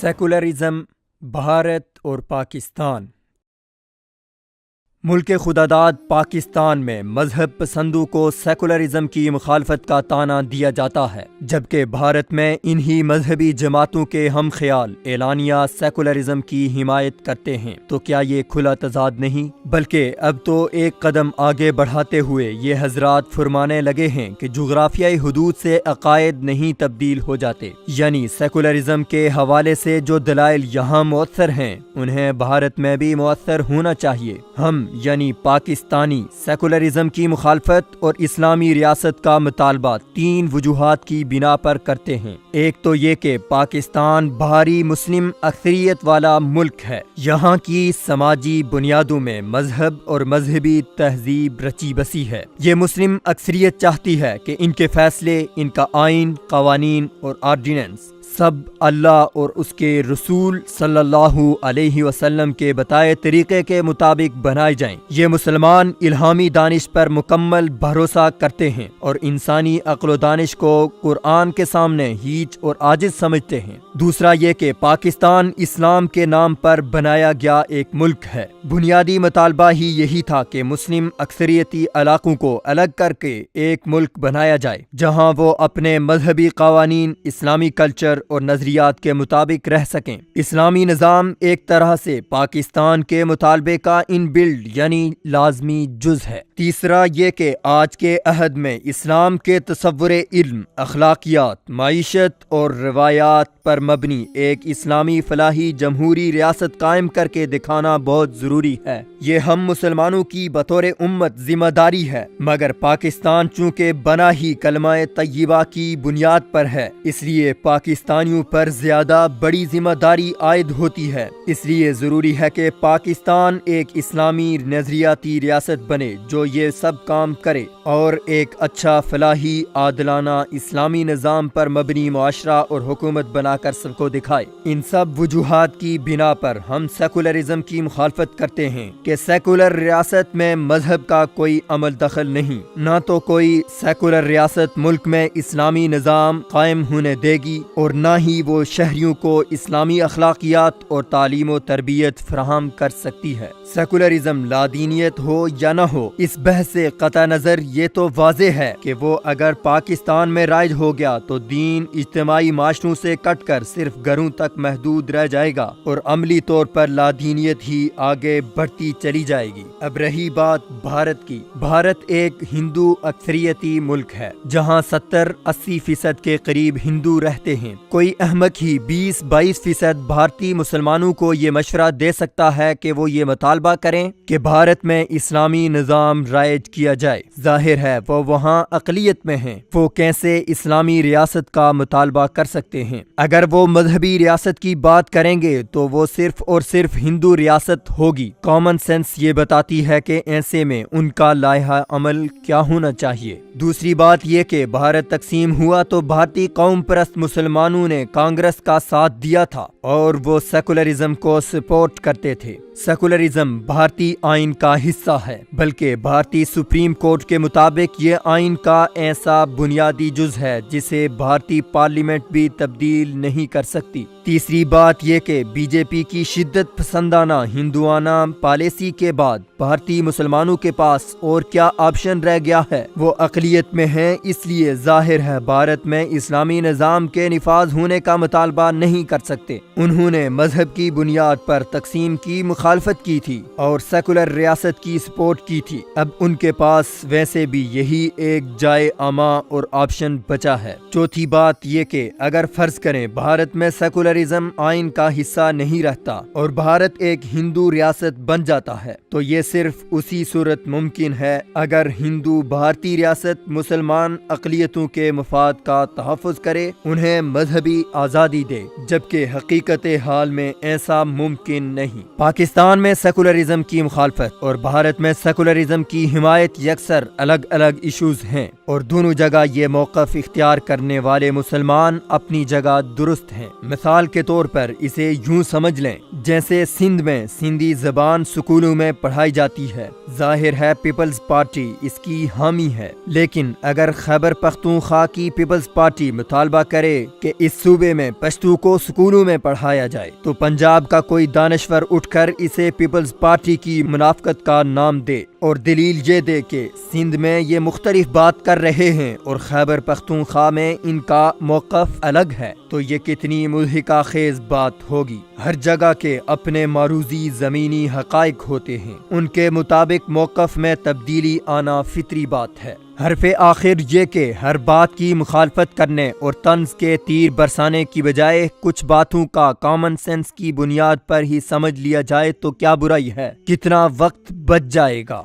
Secularism, Bharat اور پاکستان۔ ملک خداداد پاکستان میں مذہب پسندوں کو سیکولرزم کی مخالفت کا طعنہ دیا جاتا ہے، جبکہ بھارت میں انہی مذہبی جماعتوں کے ہم خیال اعلانیہ سیکولرزم کی حمایت کرتے ہیں۔ تو کیا یہ کھلا تضاد نہیں؟ بلکہ اب تو ایک قدم آگے بڑھاتے ہوئے یہ حضرات فرمانے لگے ہیں کہ جغرافیائی حدود سے عقائد نہیں تبدیل ہو جاتے، یعنی سیکولرزم کے حوالے سے جو دلائل یہاں مؤثر ہیں انہیں بھارت میں بھی مؤثر ہونا چاہیے۔ ہم یعنی پاکستانی سیکولرزم کی مخالفت اور اسلامی ریاست کا مطالبہ تین وجوہات کی بنا پر کرتے ہیں۔ ایک تو یہ کہ پاکستان بھاری مسلم اکثریت والا ملک ہے، یہاں کی سماجی بنیادوں میں مذہب اور مذہبی تہذیب رچی بسی ہے۔ یہ مسلم اکثریت چاہتی ہے کہ ان کے فیصلے، ان کا آئین، قوانین اور آرڈیننس سب اللہ اور اس کے رسول صلی اللہ علیہ وسلم کے بتائے طریقے کے مطابق بنائے جائیں۔ یہ مسلمان الہامی دانش پر مکمل بھروسہ کرتے ہیں اور انسانی عقل و دانش کو قرآن کے سامنے ہیچ اور عاجز سمجھتے ہیں۔ دوسرا یہ کہ پاکستان اسلام کے نام پر بنایا گیا ایک ملک ہے۔ بنیادی مطالبہ ہی یہی تھا کہ مسلم اکثریتی علاقوں کو الگ کر کے ایک ملک بنایا جائے، جہاں وہ اپنے مذہبی قوانین، اسلامی کلچر اور نظریات کے مطابق رہ سکیں۔ اسلامی نظام ایک طرح سے پاکستان کے مطالبے کا ان بلڈ یعنی لازمی جز ہے۔ تیسرا یہ کہ آج کے عہد میں اسلام کے تصور علم، اخلاقیات، معیشت اور روایات پر مبنی ایک اسلامی فلاحی جمہوری ریاست قائم کر کے دکھانا بہت ضروری ہے۔ یہ ہم مسلمانوں کی بطور امت ذمہ داری ہے، مگر پاکستان چونکہ بنا ہی کلمہ طیبہ کی بنیاد پر ہے، اس لیے پاکستانیوں پر زیادہ بڑی ذمہ داری عائد ہوتی ہے۔ اس لیے ضروری ہے کہ پاکستان ایک اسلامی نظریاتی ریاست بنے جو یہ سب کام کرے اور ایک اچھا فلاحی عادلانہ اسلامی نظام پر مبنی معاشرہ اور حکومت بنا کر سب کو دکھائے۔ ان سب وجوہات کی بنا پر ہم سیکولرزم کی مخالفت کرتے ہیں کہ سیکولر ریاست میں مذہب کا کوئی عمل دخل نہیں، نہ تو کوئی سیکولر ریاست ملک میں اسلامی نظام قائم ہونے دے گی اور نہ ہی وہ شہریوں کو اسلامی اخلاقیات اور تعلیم و تربیت فراہم کر سکتی ہے۔ سیکولرزم لادینیت ہو یا نہ ہو، اس بحث سے قطع نظر یہ تو واضح ہے کہ وہ اگر پاکستان میں رائج ہو گیا تو دین اجتماعی معاشروں سے کٹ کر صرف گھروں تک محدود رہ جائے گا اور عملی طور پر لادینیت ہی آگے بڑھتی چلی جائے گی۔ اب رہی بات بھارت کی، بھارت ایک ہندو اکثریتی ملک ہے جہاں 70-80% کے قریب ہندو رہتے ہیں۔ کوئی احمق ہی 20-22% بھارتی مسلمانوں کو یہ مشورہ دے سکتا ہے کہ وہ یہ مطالبہ کریں کہ بھارت میں اسلامی نظام رائج کیا جائے۔ ظاہر ہے وہ وہاں اقلیت میں ہیں، وہ کیسے اسلامی ریاست کا مطالبہ کر سکتے ہیں؟ اگر وہ مذہبی ریاست کی بات کریں گے تو وہ صرف اور صرف ہندو ریاست ہوگی۔ کامن سینس یہ بتاتی ہے کہ ایسے میں ان کا لائحہ عمل کیا ہونا چاہیے۔ دوسری بات یہ کہ بھارت تقسیم ہوا تو بھارتی قوم پرست مسلمانوں نے کانگریس کا ساتھ دیا تھا اور وہ سیکولرزم کو سپورٹ کرتے تھے۔ سیکولرزم بھارتی آئین کا حصہ ہے، بلکہ بھارتی سپریم کورٹ کے مطابق یہ آئین کا ایسا بنیادی جز ہے جسے بھارتی پارلیمنٹ بھی تبدیل نہیں کر سکتی۔ تیسری بات یہ کہ بی جے پی کی شدت پسندانہ ہندوانہ پالیسی کے بعد بھارتی مسلمانوں کے پاس اور کیا آپشن رہ گیا ہے؟ وہ اقلیت میں ہیں، اس لیے ظاہر ہے بھارت میں اسلامی نظام کے نفاذ ہونے کا مطالبہ نہیں کر سکتے۔ انہوں نے مذہب کی بنیاد پر تقسیم کی مخالفت کی تھی اور سیکولر ریاست کی سپورٹ کی تھی۔ اب ان کے پاس ویسے بھی یہی ایک جائے عامہ اور آپشن بچا ہے۔ چوتھی بات یہ کہ اگر فرض کریں بھارت میں سیکولرزم آئین کا حصہ نہیں رہتا اور بھارت ایک ہندو ریاست بن جاتا ہے تو یہ صرف اسی صورت ممکن ہے اگر ہندو بھارتی ریاست مسلمان اقلیتوں کے مفاد کا تحفظ کرے، انہیں مذہبی آزادی دے، جبکہ حقیقت حال میں ایسا ممکن نہیں۔ پاکستان میں سیکولرزم کی مخالفت اور بھارت میں سیکولرزم کی حمایت یکسر الگ الگ ایشوز ہیں اور دونوں جگہ یہ موقف اختیار کرنے والے مسلمان اپنی جگہ درست ہیں۔ مثال کے طور پر اسے یوں سمجھ لیں جیسے سندھ میں سندھی زبان سکولوں میں پڑھائی جاتی ہے، ظاہر ہے پیپلز پارٹی اس کی حامی ہے، لیکن اگر خیبر پختونخوا کی پیپلز پارٹی مطالبہ کرے کہ اس صوبے میں پشتو کو سکولوں میں پڑھایا جائے تو پنجاب کا کوئی دانشور اٹھ کر اسے پیپلز پارٹی کی منافقت کا نام دے اور دلیل یہ دے کہ سندھ میں یہ مختلف بات کر رہے ہیں اور خیبر پختونخوا میں ان کا موقف الگ ہے، تو یہ کتنی مضحکہ خیز بات ہوگی۔ ہر جگہ کے اپنے معروضی زمینی حقائق ہوتے ہیں، ان کے مطابق موقف میں تبدیلی آنا فطری بات ہے۔ حرف آخر یہ کہ ہر بات کی مخالفت کرنے اور طنز کے تیر برسانے کی بجائے کچھ باتوں کا کامن سینس کی بنیاد پر ہی سمجھ لیا جائے تو کیا برائی ہے، کتنا وقت بچ جائے گا۔